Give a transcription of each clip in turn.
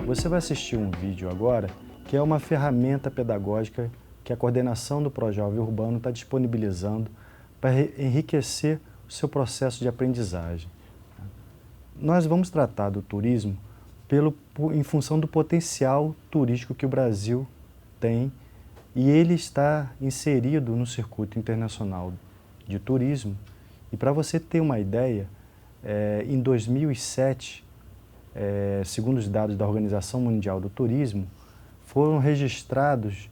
Você vai assistir um vídeo agora que é uma ferramenta pedagógica que a coordenação do Projovem Urbano está disponibilizando para enriquecer o seu processo de aprendizagem. Nós vamos tratar do turismo em função do potencial turístico que o Brasil tem e ele está inserido no circuito internacional de turismo. E para você ter uma ideia, em 2007, segundo os dados da Organização Mundial do Turismo, foram registrados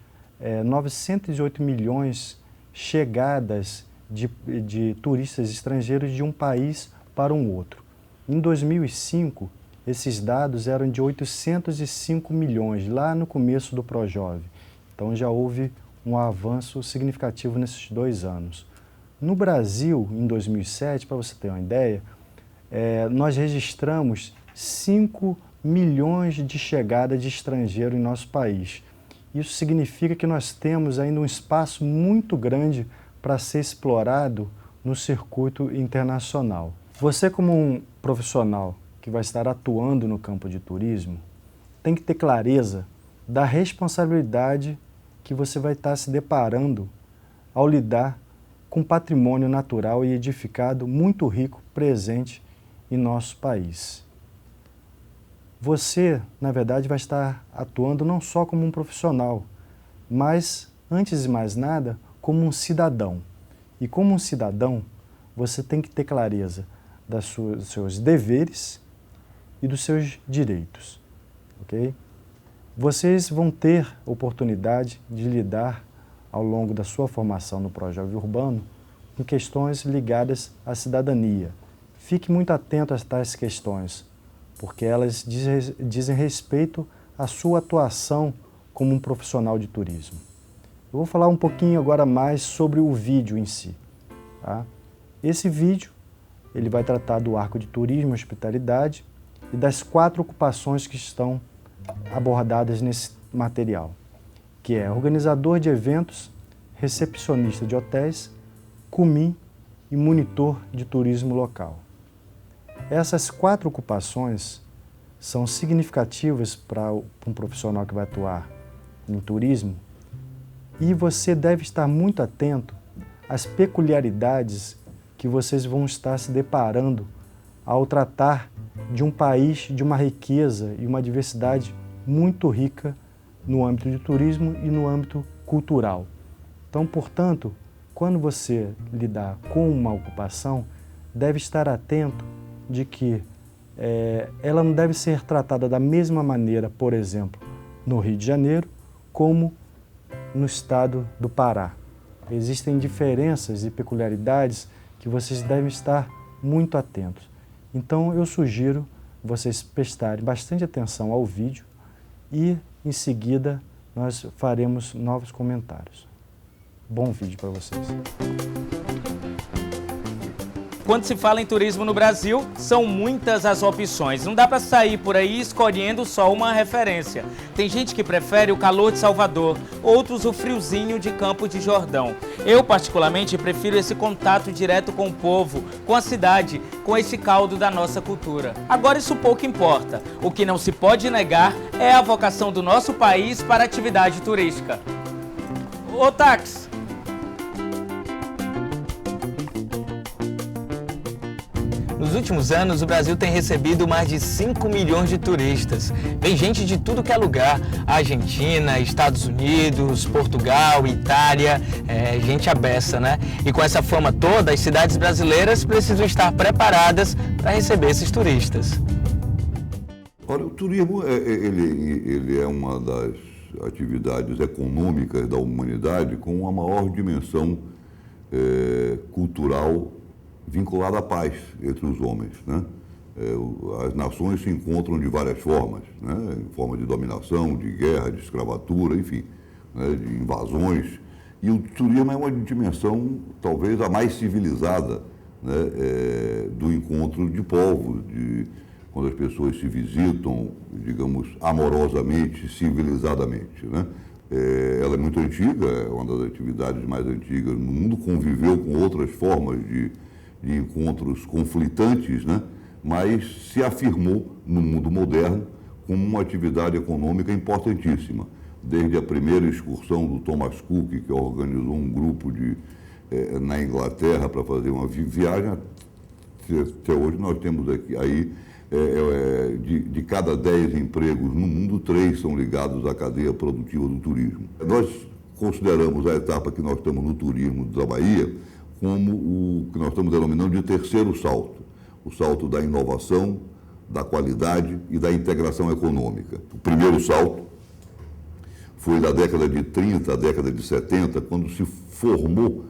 908 milhões chegadas de turistas estrangeiros de um país para um outro. Em 2005, esses dados eram de 805 milhões, lá no começo do Projovem. Então já houve um avanço significativo nesses 2 anos. No Brasil, em 2007, para você ter uma ideia, nós registramos 5 milhões de chegada de estrangeiro em nosso país. Isso significa que nós temos ainda um espaço muito grande para ser explorado no circuito internacional. Você, como um profissional que vai estar atuando no campo de turismo, tem que ter clareza da responsabilidade que você vai estar se deparando ao lidar com patrimônio natural e edificado muito rico presente em nosso país. Você, na verdade, vai estar atuando não só como um profissional, mas, antes de mais nada, como um cidadão. E como um cidadão, você tem que ter clareza dos seus deveres e dos seus direitos, ok? Vocês vão ter oportunidade de lidar, ao longo da sua formação no Projovem Urbano, com questões ligadas à cidadania. Fique muito atento a tais questões, porque elas dizem respeito à sua atuação como um profissional de turismo. Eu vou falar um pouquinho agora mais sobre o vídeo em si. Tá? Esse vídeo ele vai tratar do arco de turismo e hospitalidade e das 4 ocupações que estão abordadas nesse material, que é organizador de eventos, recepcionista de hotéis, cumim e monitor de turismo local. Essas 4 ocupações são significativas para um profissional que vai atuar em turismo e você deve estar muito atento às peculiaridades que vocês vão estar se deparando ao tratar de um país de uma riqueza e uma diversidade muito rica no âmbito de turismo e no âmbito cultural. Então, portanto, quando você lidar com uma ocupação, deve estar atento de que ela não deve ser tratada da mesma maneira, por exemplo, no Rio de Janeiro, como no estado do Pará. Existem diferenças e peculiaridades que vocês devem estar muito atentos. Então, eu sugiro vocês prestarem bastante atenção ao vídeo e, em seguida, nós faremos novos comentários. Bom vídeo para vocês. Quando se fala em turismo no Brasil, são muitas as opções. Não dá para sair por aí escolhendo só uma referência. Tem gente que prefere o calor de Salvador, outros o friozinho de Campos de Jordão. Eu, particularmente, prefiro esse contato direto com o povo, com a cidade, com esse caldo da nossa cultura. Agora, isso pouco importa. O que não se pode negar é a vocação do nosso país para a atividade turística. Ô, táxi! Nos últimos anos, o Brasil tem recebido mais de 5 milhões de turistas. Vem gente de tudo que é lugar, Argentina, Estados Unidos, Portugal, Itália, gente à beça, né? E com essa fama toda, as cidades brasileiras precisam estar preparadas para receber esses turistas. Olha, o turismo ele é uma das atividades econômicas da humanidade com uma maior dimensão cultural vinculada à paz entre os homens, né? As nações se encontram de várias formas, né? Em forma de dominação, de guerra, de escravatura, enfim, né? De invasões. E o turismo é uma dimensão, talvez, a mais civilizada, né? Do encontro de povos, quando as pessoas se visitam, digamos, amorosamente, civilizadamente, né? Ela é muito antiga, é uma das atividades mais antigas no mundo, conviveu com outras formas de encontros conflitantes, né? Mas se afirmou no mundo moderno como uma atividade econômica importantíssima. Desde a primeira excursão do Thomas Cook, que organizou um grupo na Inglaterra para fazer uma viagem, até hoje nós temos aí de cada 10 empregos no mundo, 3 são ligados à cadeia produtiva do turismo. Nós consideramos a etapa que nós estamos no turismo da Bahia como o que nós estamos denominando de terceiro salto, o salto da inovação, da qualidade e da integração econômica. O primeiro salto foi da década de 30 à década de 70, quando se formou,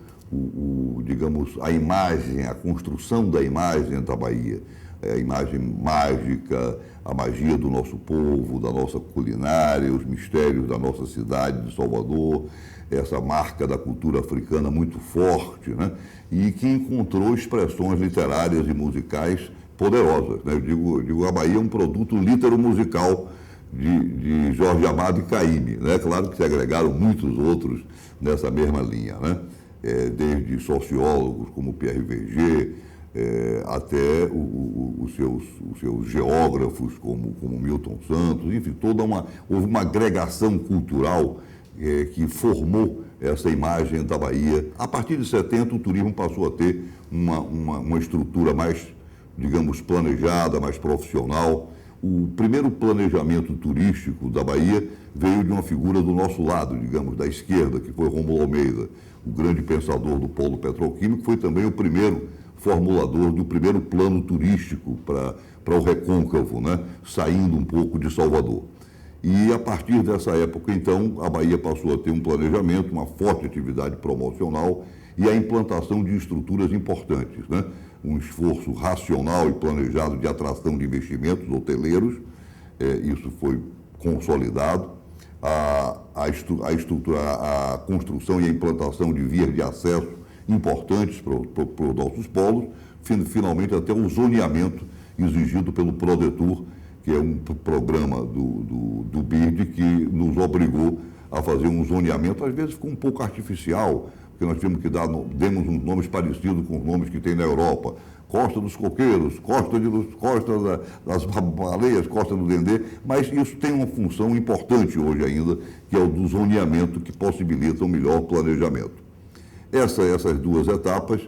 digamos, a imagem, a construção da imagem da Bahia. A imagem mágica, a magia do nosso povo, da nossa culinária, os mistérios da nossa cidade de Salvador, essa marca da cultura africana muito forte, né? E que encontrou expressões literárias e musicais poderosas, né? Eu digo, a Bahia é um produto litero-musical de Jorge Amado e Caymmi, né? Claro que se agregaram muitos outros nessa mesma linha, né? Desde sociólogos como Pierre Verger, até os seus geógrafos como Milton Santos, enfim, houve uma agregação cultural que formou essa imagem da Bahia. A partir de 70, o turismo passou a ter uma estrutura mais, digamos, planejada, mais profissional. O primeiro planejamento turístico da Bahia veio de uma figura do nosso lado, digamos, da esquerda, que foi Rômulo Almeida, o grande pensador do polo petroquímico, foi também o primeiro formulador do primeiro plano turístico para o recôncavo, né? Saindo um pouco de Salvador. E a partir dessa época, então, a Bahia passou a ter um planejamento, uma forte atividade promocional e a implantação de estruturas importantes, né? Um esforço racional e planejado de atração de investimentos hoteleiros, isso foi consolidado, a construção e a implantação de vias de acesso importantes para os nossos polos, finalmente até o zoneamento exigido pelo Prodetur, que é um programa do BID que nos obrigou a fazer um zoneamento, às vezes ficou um pouco artificial, porque nós tivemos que demos uns nomes parecidos com os nomes que tem na Europa. Costa dos Coqueiros, Costa das Baleias, Costa do Dendê, mas isso tem uma função importante hoje ainda, que é o do zoneamento, que possibilita um melhor planejamento. Essas duas etapas,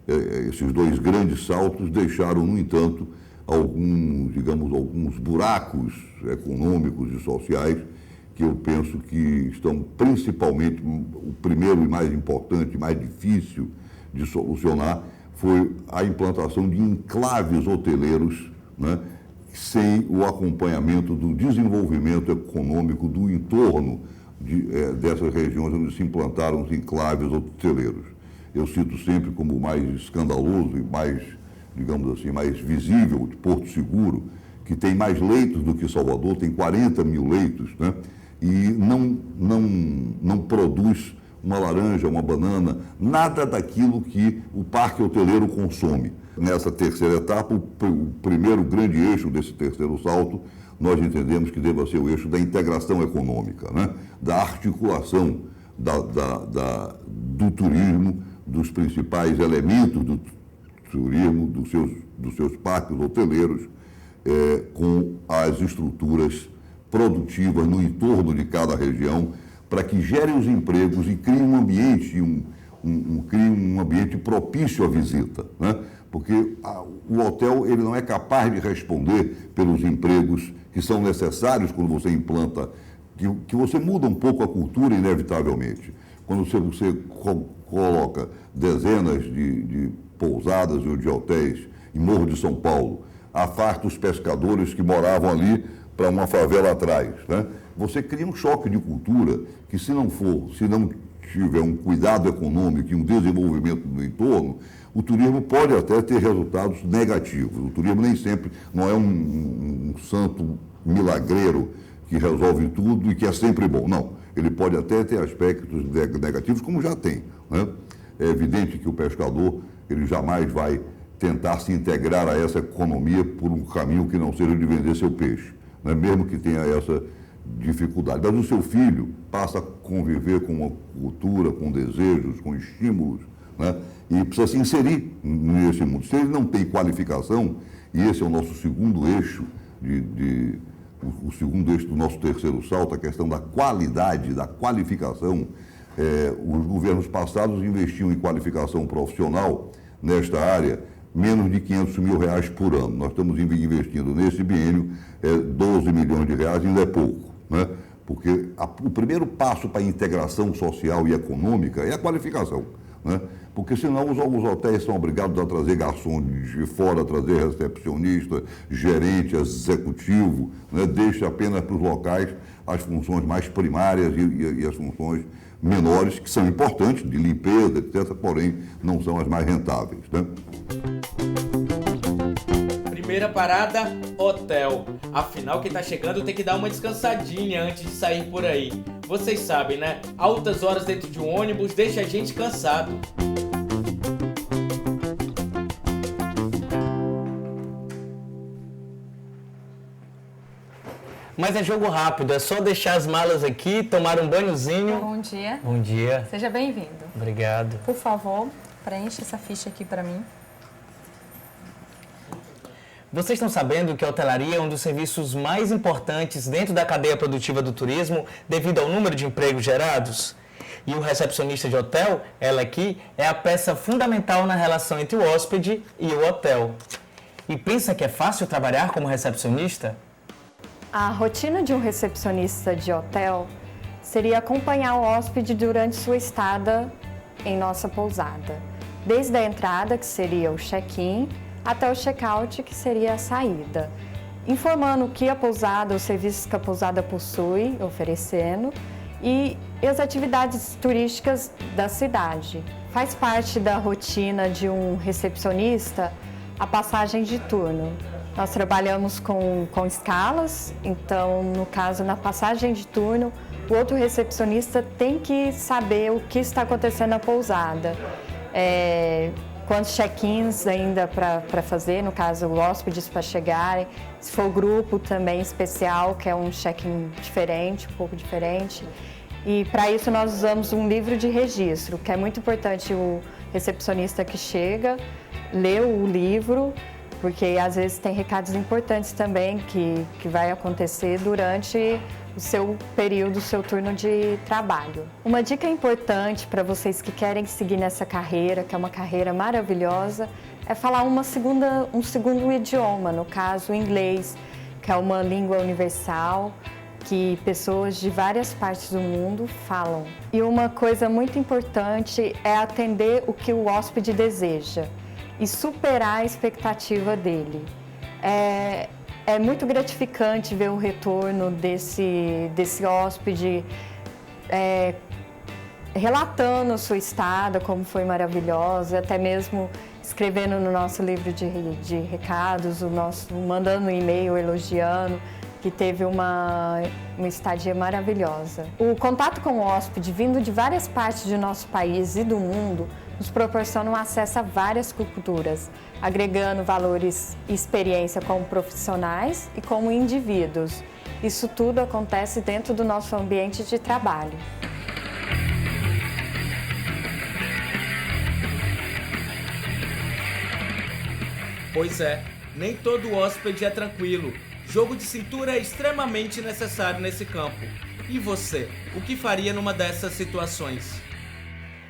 esses dois grandes saltos, deixaram, no entanto, alguns buracos econômicos e sociais que eu penso que estão principalmente, o primeiro e mais importante, mais difícil de solucionar, foi a implantação de enclaves hoteleiros, né, sem o acompanhamento do desenvolvimento econômico do entorno dessas regiões onde se implantaram os enclaves hoteleiros. Eu cito sempre como o mais escandaloso e mais, digamos assim, mais visível de Porto Seguro, que tem mais leitos do que Salvador, tem 40 mil leitos, né? E não produz uma laranja, uma banana, nada daquilo que o parque hoteleiro consome. Nessa terceira etapa, o primeiro grande eixo desse terceiro salto, nós entendemos que deva ser o eixo da integração econômica, né? Da articulação do turismo, dos principais elementos do turismo, dos seus parques hoteleiros, com as estruturas produtivas no entorno de cada região, para que gerem os empregos e criem um ambiente, criem um ambiente propício à visita, né? Porque o hotel ele não é capaz de responder pelos empregos que são necessários quando você implanta, que você muda um pouco a cultura inevitavelmente. Quando você coloca dezenas de pousadas ou de hotéis em Morro de São Paulo, afasta os pescadores que moravam ali para uma favela atrás, né? Você cria um choque de cultura que, se não tiver um cuidado econômico e um desenvolvimento do entorno, o turismo pode até ter resultados negativos. O turismo nem sempre não é um santo milagreiro que resolve tudo e que é sempre bom. Não, ele pode até ter aspectos negativos, como já tem, né? É evidente que o pescador ele jamais vai tentar se integrar a essa economia por um caminho que não seja de vender seu peixe, né? Mesmo que tenha essa dificuldade. Mas o seu filho passa a conviver com uma cultura, com desejos, com estímulos, né? E precisa se inserir nesse mundo. Se ele não tem qualificação, e esse é o nosso segundo eixo, o segundo eixo do nosso terceiro salto, a questão da qualidade, da qualificação, os governos passados investiam em qualificação profissional nesta área menos de R$500 mil por ano. Nós estamos investindo nesse biênio 12 milhões de reais, ainda é pouco, né? Porque o primeiro passo para a integração social e econômica é a qualificação, né? Porque senão os hotéis são obrigados a trazer garçom de fora, a trazer recepcionista, gerente, executivo, né? Deixa apenas para os locais as funções mais primárias e as funções menores, que são importantes, de limpeza, etc., porém não são as mais rentáveis, né? Primeira parada, hotel. Afinal, quem tá chegando tem que dar uma descansadinha antes de sair por aí. Vocês sabem, né? Altas horas dentro de um ônibus deixa a gente cansado. Mas é jogo rápido, é só deixar as malas aqui, tomar um banhozinho. Bom dia. Bom dia. Seja bem-vindo. Obrigado. Por favor, preencha essa ficha aqui para mim. Vocês estão sabendo que a hotelaria é um dos serviços mais importantes dentro da cadeia produtiva do turismo devido ao número de empregos gerados? E o recepcionista de hotel, ela aqui, é a peça fundamental na relação entre o hóspede e o hotel. E pensa que é fácil trabalhar como recepcionista? A rotina de um recepcionista de hotel seria acompanhar o hóspede durante sua estada em nossa pousada. Desde a entrada, que seria o check-in, até o check-out, que seria a saída, informando o que a pousada, os serviços que a pousada possui, oferecendo, e as atividades turísticas da cidade. Faz parte da rotina de um recepcionista a passagem de turno. Nós trabalhamos com escalas, então, no caso, na passagem de turno, o outro recepcionista tem que saber o que está acontecendo na pousada. Quantos check-ins ainda para fazer, no caso, hóspedes para chegarem. Se for grupo também especial, que é um check-in diferente, um pouco diferente. E para isso nós usamos um livro de registro, que é muito importante o recepcionista que chega, lê o livro, porque às vezes tem recados importantes também que vai acontecer durante o seu período, o seu turno de trabalho. Uma dica importante para vocês que querem seguir nessa carreira, que é uma carreira maravilhosa, é falar um segundo idioma, no caso o inglês, que é uma língua universal, que pessoas de várias partes do mundo falam. E uma coisa muito importante é atender o que o hóspede deseja e superar a expectativa dele. É muito gratificante ver o retorno desse hóspede relatando a sua estada, como foi maravilhosa, até mesmo escrevendo no nosso livro de recados, mandando um e-mail elogiando, que teve uma estadia maravilhosa. O contato com o hóspede vindo de várias partes do nosso país e do mundo nos proporciona um acesso a várias culturas, agregando valores e experiência como profissionais e como indivíduos. Isso tudo acontece dentro do nosso ambiente de trabalho. Pois é, nem todo hóspede é tranquilo. Jogo de cintura é extremamente necessário nesse campo. E você, o que faria numa dessas situações?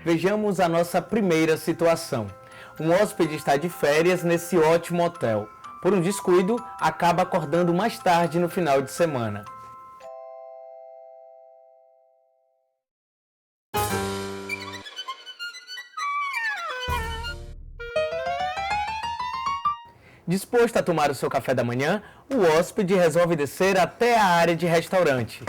Vejamos a nossa primeira situação. Um hóspede está de férias nesse ótimo hotel. Por um descuido, acaba acordando mais tarde no final de semana. Disposto a tomar o seu café da manhã, o hóspede resolve descer até a área de restaurante.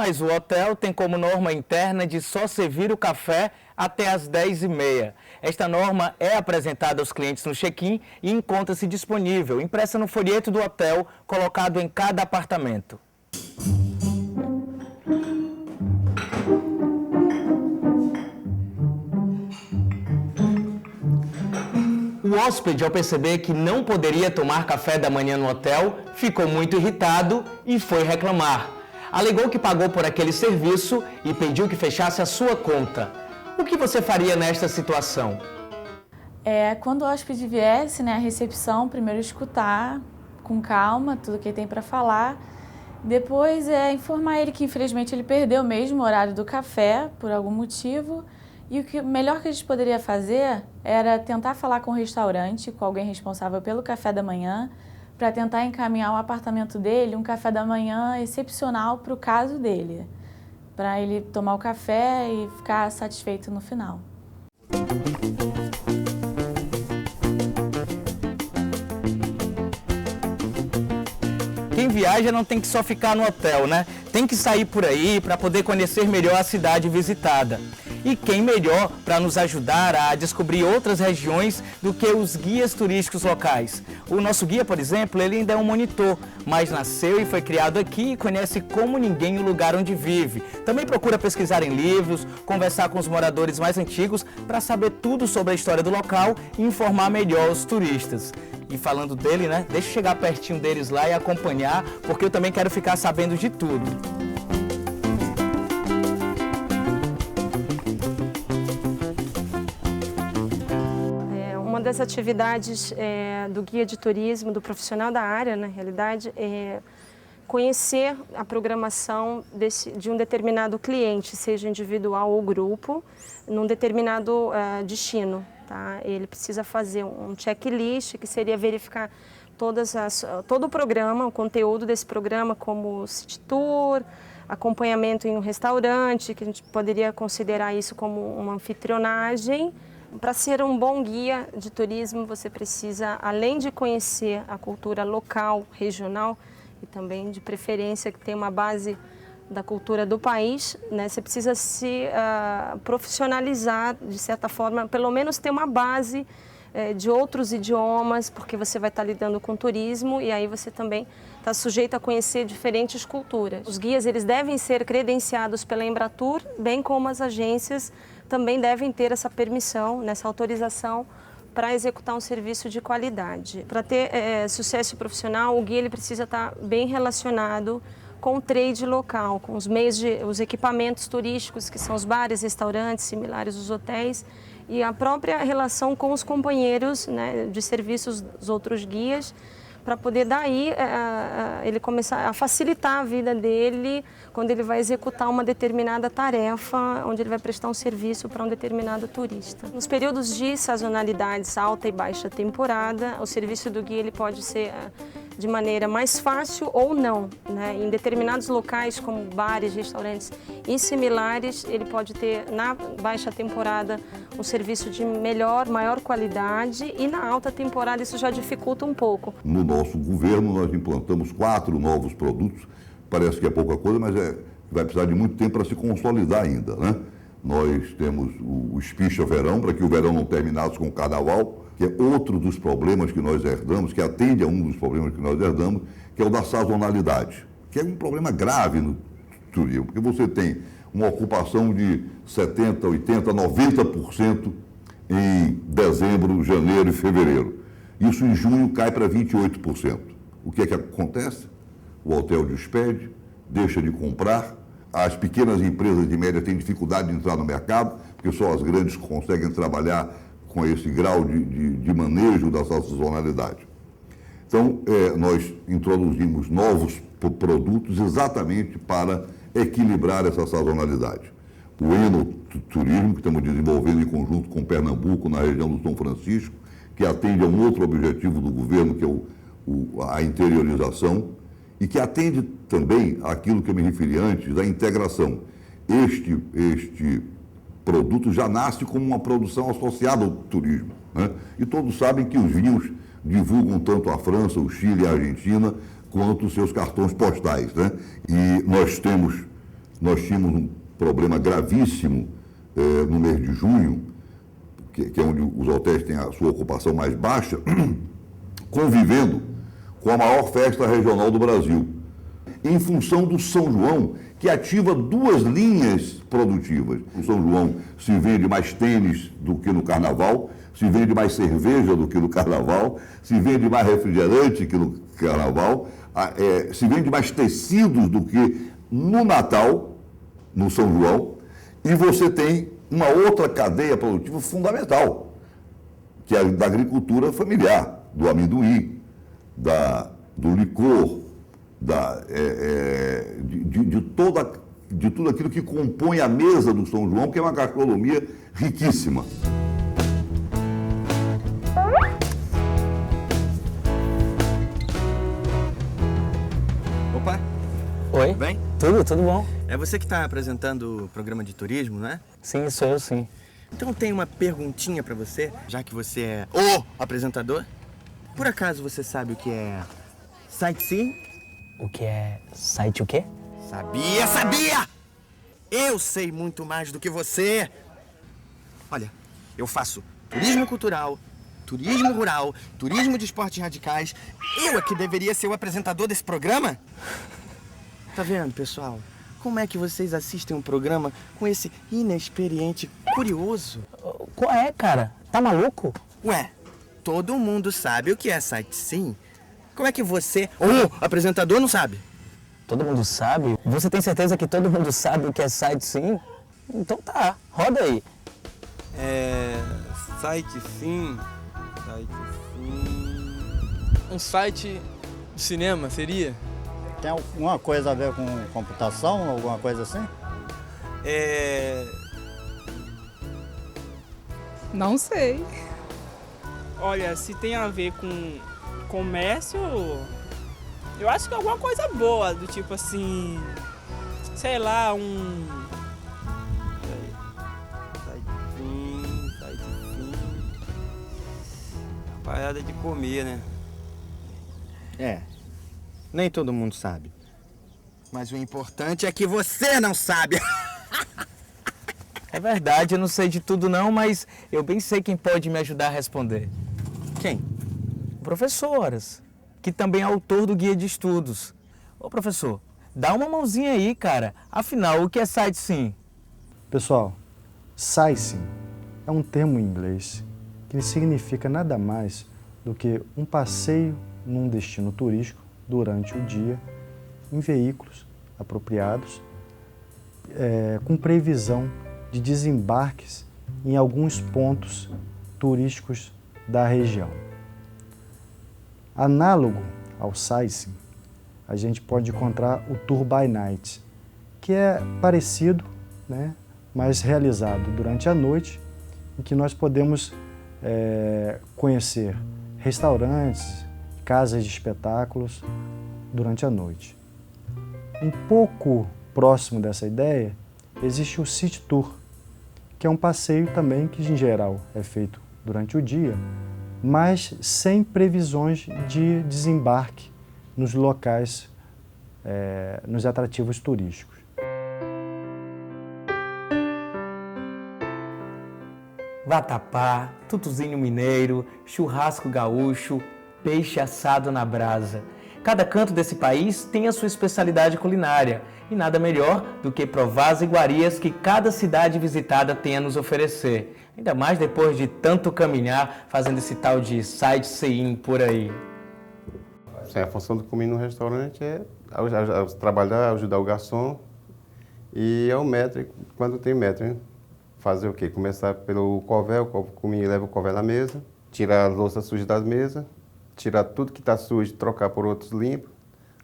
mas o hotel tem como norma interna de só servir o café até às 10h30. Esta norma é apresentada aos clientes no check-in e encontra-se disponível, impressa no folheto do hotel, colocado em cada apartamento. O hóspede, ao perceber que não poderia tomar café da manhã no hotel, ficou muito irritado e foi reclamar. Alegou que pagou por aquele serviço e pediu que fechasse a sua conta. O que você faria nesta situação? Quando o hóspede viesse, à recepção, primeiro escutar com calma tudo que ele tem para falar. Depois informar ele que infelizmente ele perdeu mesmo o horário do café por algum motivo. E o melhor que a gente poderia fazer era tentar falar com o restaurante, com alguém responsável pelo café da manhã, para tentar encaminhar ao apartamento dele um café da manhã excepcional para o caso dele, para ele tomar o café e ficar satisfeito no final. Quem viaja não tem que só ficar no hotel, né? Tem que sair por aí para poder conhecer melhor a cidade visitada. E quem melhor para nos ajudar a descobrir outras regiões do que os guias turísticos locais? O nosso guia, por exemplo, ele ainda é um monitor, mas nasceu e foi criado aqui e conhece como ninguém o lugar onde vive. Também procura pesquisar em livros, conversar com os moradores mais antigos para saber tudo sobre a história do local e informar melhor os turistas. E falando dele, deixa eu chegar pertinho deles lá e acompanhar, porque eu também quero ficar sabendo de tudo. Uma das atividades do guia de turismo, do profissional da área, na realidade, é conhecer a programação de um determinado cliente, seja individual ou grupo, num determinado destino. Tá? Ele precisa fazer um checklist, que seria verificar todo o programa, o conteúdo desse programa, como city tour, acompanhamento em um restaurante, que a gente poderia considerar isso como uma anfitrionagem. Para ser um bom guia de turismo, você precisa, além de conhecer a cultura local, regional, e também de preferência que tem uma base da cultura do país, você precisa se profissionalizar, de certa forma, pelo menos ter uma base de outros idiomas, porque você vai estar lidando com turismo e aí você também está sujeito a conhecer diferentes culturas. Os guias eles devem ser credenciados pela Embratur, bem como as agências também devem ter essa permissão, essa autorização para executar um serviço de qualidade. Para ter sucesso profissional, o guia ele precisa estar bem relacionado com o trade local, com os equipamentos turísticos, que são os bares, restaurantes, similares aos hotéis, e a própria relação com os companheiros de serviços dos outros guias, para poder daí ele começar a facilitar a vida dele quando ele vai executar uma determinada tarefa, onde ele vai prestar um serviço para um determinado turista. Nos períodos de sazonalidades, alta e baixa temporada, o serviço do guia ele pode ser de maneira mais fácil ou não. Em determinados locais, como bares, restaurantes e similares, ele pode ter, na baixa temporada, um serviço de maior qualidade, e na alta temporada isso já dificulta um pouco. No nosso governo, nós implantamos 4 novos produtos. Parece que é pouca coisa, mas vai precisar de muito tempo para se consolidar ainda. Nós temos o Espicha Verão, para que o verão não terminasse com o carnaval, que é outro dos problemas que nós herdamos, que atende a um dos problemas que nós herdamos, que é o da sazonalidade, que é um problema grave no turismo, porque você tem uma ocupação de 70%, 80%, 90% em dezembro, janeiro e fevereiro. Isso em junho cai para 28%. O que é que acontece? O hotel despede, deixa de comprar, as pequenas empresas de média têm dificuldade de entrar no mercado, porque só as grandes conseguem trabalhar com esse grau de manejo da sazonalidade. Então, nós introduzimos novos produtos exatamente para equilibrar essa sazonalidade. O enoturismo, que estamos desenvolvendo em conjunto com Pernambuco, na região do São Francisco, que atende a um outro objetivo do governo, que é a interiorização, e que atende também àquilo que eu me referi antes, da integração. Este produto já nasce como uma produção associada ao turismo. E todos sabem que os vinhos divulgam tanto a França, o Chile e a Argentina, quanto os seus cartões postais. E nós temos nós tínhamos um problema gravíssimo no mês de junho, que é onde os hotéis têm a sua ocupação mais baixa, convivendo com a maior festa regional do Brasil, em função do São João, que ativa duas linhas produtivas. No São João se vende mais tênis do que no Carnaval, se vende mais cerveja do que no Carnaval, se vende mais refrigerante que no Carnaval, se vende mais tecidos do que no Natal, no São João, e você tem uma outra cadeia produtiva fundamental, que é a da agricultura familiar, do amendoim, do licor, de tudo aquilo que compõe a mesa do São João, que é uma gastronomia riquíssima. Opa! Oi? Bem? Tudo bom. É você que está apresentando o programa de turismo, né? Sim, sou eu, sim. Então tem uma perguntinha para você, já que você é o apresentador. Por acaso você sabe o que é sightseeing? O que é site o quê? Sabia! Eu sei muito mais do que você. Olha, eu faço turismo cultural, turismo rural, turismo de esportes radicais. Eu é que deveria ser o apresentador desse programa? Tá vendo, pessoal? Como é que vocês assistem um programa com esse inexperiente curioso? Qual é, cara? Tá maluco? Ué, todo mundo sabe o que é sightseeing. Como é que você, o apresentador, não sabe? Todo mundo sabe? Você tem certeza que todo mundo sabe o que é sightseeing? Então tá, roda aí. Sightseeing. Um site de cinema, seria? Tem alguma coisa a ver com computação, alguma coisa assim? Não sei. Olha, se tem a ver com comércio, eu acho que é alguma coisa boa, do tipo assim, sei lá, Sightseeing. Parada de comer, né? Nem todo mundo sabe. Mas o importante é que você não sabe. É verdade, eu não sei de tudo não, mas eu bem sei quem pode me ajudar a responder. Quem? O professor Horas, que também é autor do guia de estudos. Ô professor, dá uma mãozinha aí, cara. Afinal, o que é sightseeing? Pessoal, sightseeing é um termo em inglês que significa nada mais do que um passeio num destino turístico durante o dia em veículos apropriados, com previsão de desembarques em alguns pontos turísticos da região. Análogo ao sightseeing, a gente pode encontrar o Tour by Night, que é parecido, né, mas realizado durante a noite, em que nós podemos conhecer restaurantes, casas de espetáculos durante a noite. Um pouco próximo dessa ideia, existe o City Tour, que é um passeio também que, em geral, é feito durante o dia, mas sem previsões de desembarque nos locais, nos atrativos turísticos. Vatapá, tutuzinho mineiro, churrasco gaúcho, peixe assado na brasa. Cada canto desse país tem a sua especialidade culinária e nada melhor do que provar as iguarias que cada cidade visitada tem a nos oferecer. Ainda mais depois de tanto caminhar fazendo esse tal de sightseeing por aí. A função do comer no restaurante é trabalhar, ajudar o garçom e é o maître, quando tem maître, né? Fazer o quê? Começar pelo covel, leva o covel na mesa, tirar a louça suja das mesas, tirar tudo que está sujo, trocar por outros limpos,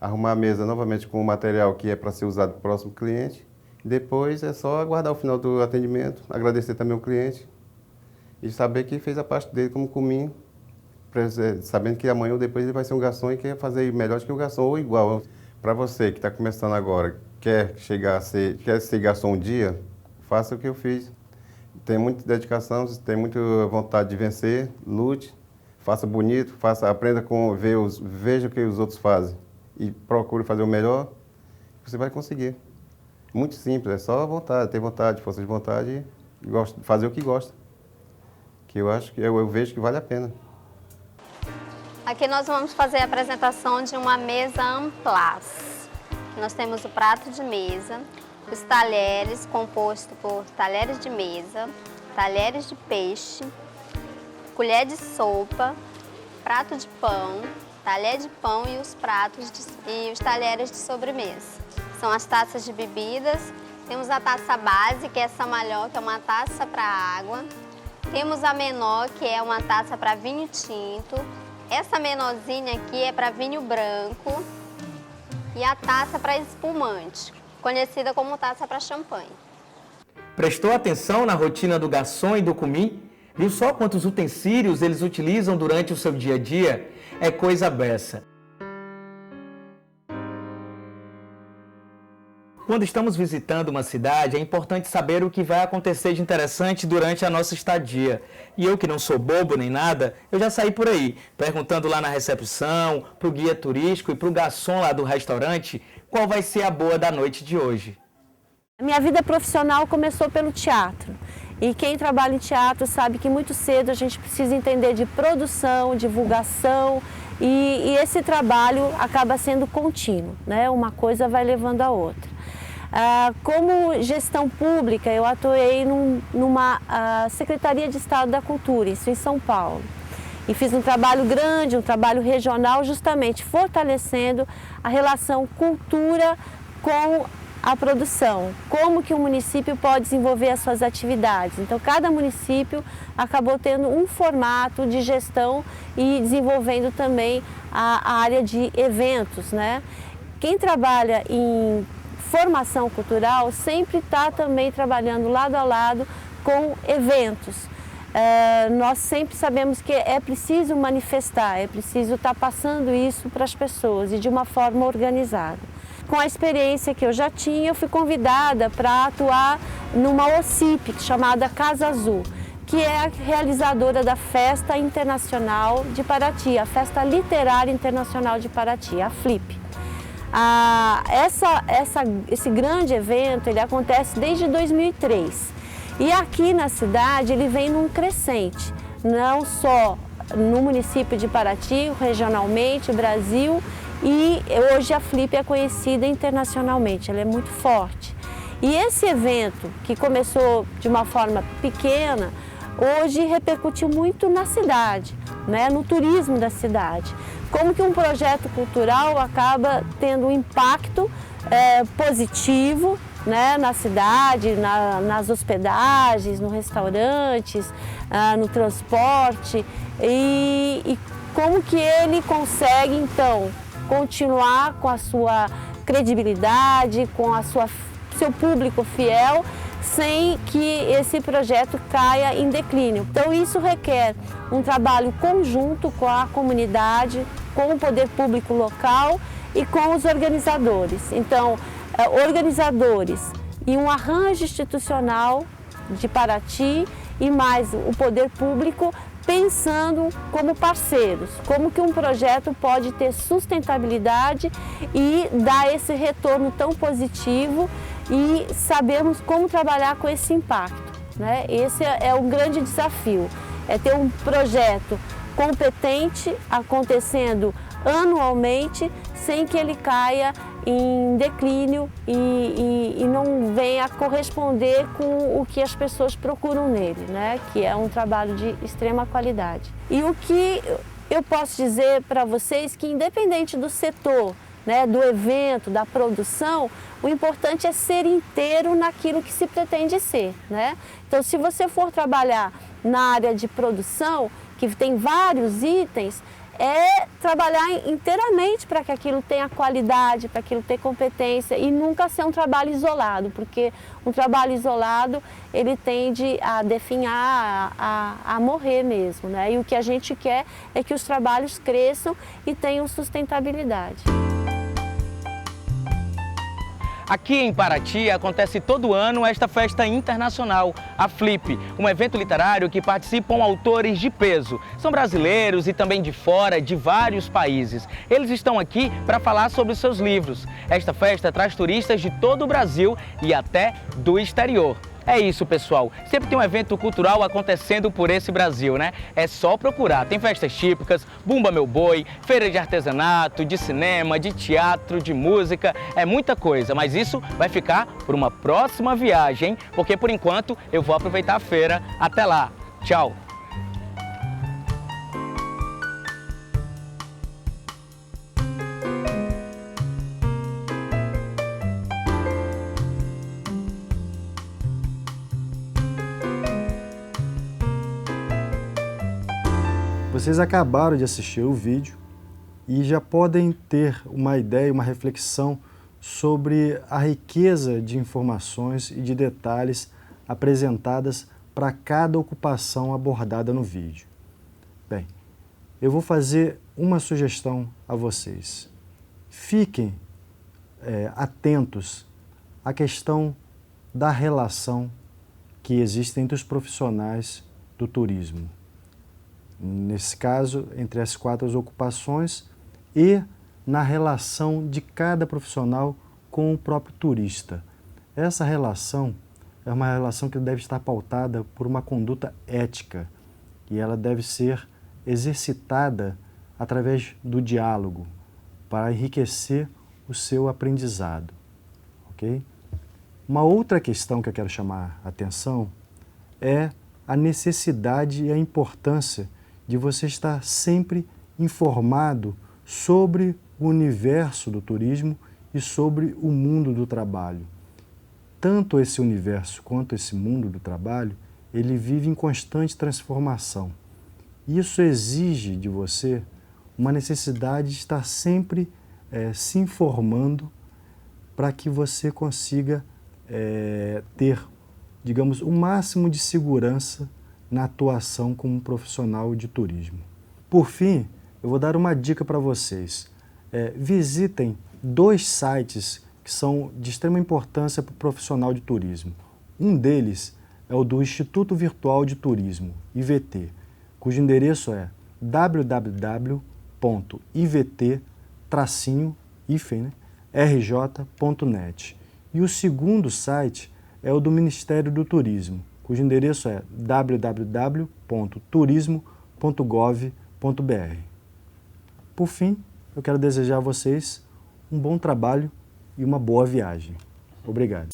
arrumar a mesa novamente com o material que é para ser usado para o próximo cliente. Depois é só aguardar o final do atendimento, agradecer também ao cliente e saber que fez a parte dele como cominho, sabendo que amanhã ou depois ele vai ser um garçom e quer fazer melhor do que o garçom ou igual. Para você que está começando agora, quer ser garçom um dia, faça o que eu fiz. Tem muita dedicação, tem muita vontade de vencer, lute. Faça bonito, aprenda veja o que os outros fazem e procure fazer o melhor, você vai conseguir. muito simples, é só vontade, ter vontade, força de vontade e fazer o que gosta. Que eu acho que eu vejo que vale a pena. Aqui nós vamos fazer a apresentação de uma mesa amplas. Nós temos o prato de mesa, os talheres, composto por talheres de mesa, talheres de peixe, colher de sopa, prato de pão, talher de pão e os e os talheres de sobremesa. São as taças de bebidas. Temos a taça base, que é essa maior, que é uma taça para água. Temos a menor, que é uma taça para vinho tinto. Essa menorzinha aqui é para vinho branco. E a taça para espumante, conhecida como taça para champanhe. Prestou atenção na rotina do garçom e do comi? Viu só quantos utensílios eles utilizam durante o seu dia a dia? É coisa beça. Quando estamos visitando uma cidade, é importante saber o que vai acontecer de interessante durante a nossa estadia. E eu, que não sou bobo nem nada, eu já saí por aí, perguntando lá na recepção, para o guia turístico e para o garçom lá do restaurante, qual vai ser a boa da noite de hoje. A minha vida profissional começou pelo teatro. E quem trabalha em teatro sabe que muito cedo a gente precisa entender de produção, divulgação, e esse trabalho acaba sendo contínuo, né? Uma coisa vai levando a outra. Como gestão pública, eu atuei numa Secretaria de Estado da Cultura, isso em São Paulo. E fiz um trabalho grande, um trabalho regional, justamente fortalecendo a relação cultura com a produção. Como que o município pode desenvolver as suas atividades. Então, cada município acabou tendo um formato de gestão e desenvolvendo também a área de eventos, né? Quem trabalha em formação cultural sempre está também trabalhando lado a lado com eventos. Nós sempre sabemos que é preciso manifestar, é preciso estar passando isso para as pessoas e de uma forma organizada. Com a experiência que eu já tinha, eu fui convidada para atuar numa OCIP chamada Casa Azul, que é a realizadora da Festa Internacional de Paraty, a Festa Literária Internacional de Paraty, a FLIP. Esse grande evento ele acontece desde 2003 e aqui na cidade ele vem num crescente, não só no município de Paraty, regionalmente, Brasil, e hoje a FLIP é conhecida internacionalmente, ela é muito forte. E esse evento, que começou de uma forma pequena, hoje repercutiu muito na cidade, né, no turismo da cidade. Como que um projeto cultural acaba tendo um impacto positivo, né, na cidade, nas hospedagens, nos restaurantes, no transporte, e como que ele consegue, então, continuar com a sua credibilidade, com seu público fiel, sem que esse projeto caia em declínio. Então isso requer um trabalho conjunto com a comunidade, com o poder público local e com os organizadores. Então, organizadores e um arranjo institucional de Paraty e mais o poder público pensando como parceiros, como que um projeto pode ter sustentabilidade e dar esse retorno tão positivo e sabemos como trabalhar com esse impacto, né? Esse é um grande desafio, é ter um projeto competente acontecendo anualmente sem que ele caia em declínio e não venha corresponder com o que as pessoas procuram nele, né? Que é um trabalho de extrema qualidade. E o que eu posso dizer para vocês que independente do setor, né, do evento, da produção, o importante é ser inteiro naquilo que se pretende ser, né? Então, se você for trabalhar na área de produção, que tem vários itens, é trabalhar inteiramente para que aquilo tenha qualidade, para que aquilo tenha competência e nunca ser um trabalho isolado, porque um trabalho isolado ele tende a definhar, a morrer mesmo, né? E o que a gente quer é que os trabalhos cresçam e tenham sustentabilidade. Aqui em Paraty acontece todo ano esta festa internacional, a Flip, um evento literário que participam autores de peso. São brasileiros e também de fora, de vários países. Eles estão aqui para falar sobre os seus livros. Esta festa traz turistas de todo o Brasil e até do exterior. É isso, pessoal. Sempre tem um evento cultural acontecendo por esse Brasil, né? É só procurar. Tem festas típicas, Bumba Meu Boi, feira de artesanato, de cinema, de teatro, de música. É muita coisa, mas isso vai ficar por uma próxima viagem, hein? Porque por enquanto eu vou aproveitar a feira. Até lá. Tchau. Vocês acabaram de assistir o vídeo e já podem ter uma ideia, uma reflexão sobre a riqueza de informações e de detalhes apresentadas para cada ocupação abordada no vídeo. Bem, eu vou fazer uma sugestão a vocês. Fiquem atentos à questão da relação que existe entre os profissionais do turismo. Nesse caso, entre as 4 ocupações e na relação de cada profissional com o próprio turista. Essa relação é uma relação que deve estar pautada por uma conduta ética e ela deve ser exercitada através do diálogo para enriquecer o seu aprendizado, ok? Uma outra questão que eu quero chamar a atenção é a necessidade e a importância de você estar sempre informado sobre o universo do turismo e sobre o mundo do trabalho. Tanto esse universo quanto esse mundo do trabalho, ele vive em constante transformação. Isso exige de você uma necessidade de estar sempre se informando para que você consiga ter, digamos, o máximo de segurança na atuação como profissional de turismo. Por fim, eu vou dar uma dica para vocês. Visitem 2 sites que são de extrema importância para o profissional de turismo. Um deles é o do Instituto Virtual de Turismo, IVT, cujo endereço é www.ivyt-rj.net. E o segundo site é o do Ministério do Turismo, cujo endereço é www.turismo.gov.br. Por fim, eu quero desejar a vocês um bom trabalho e uma boa viagem. Obrigado.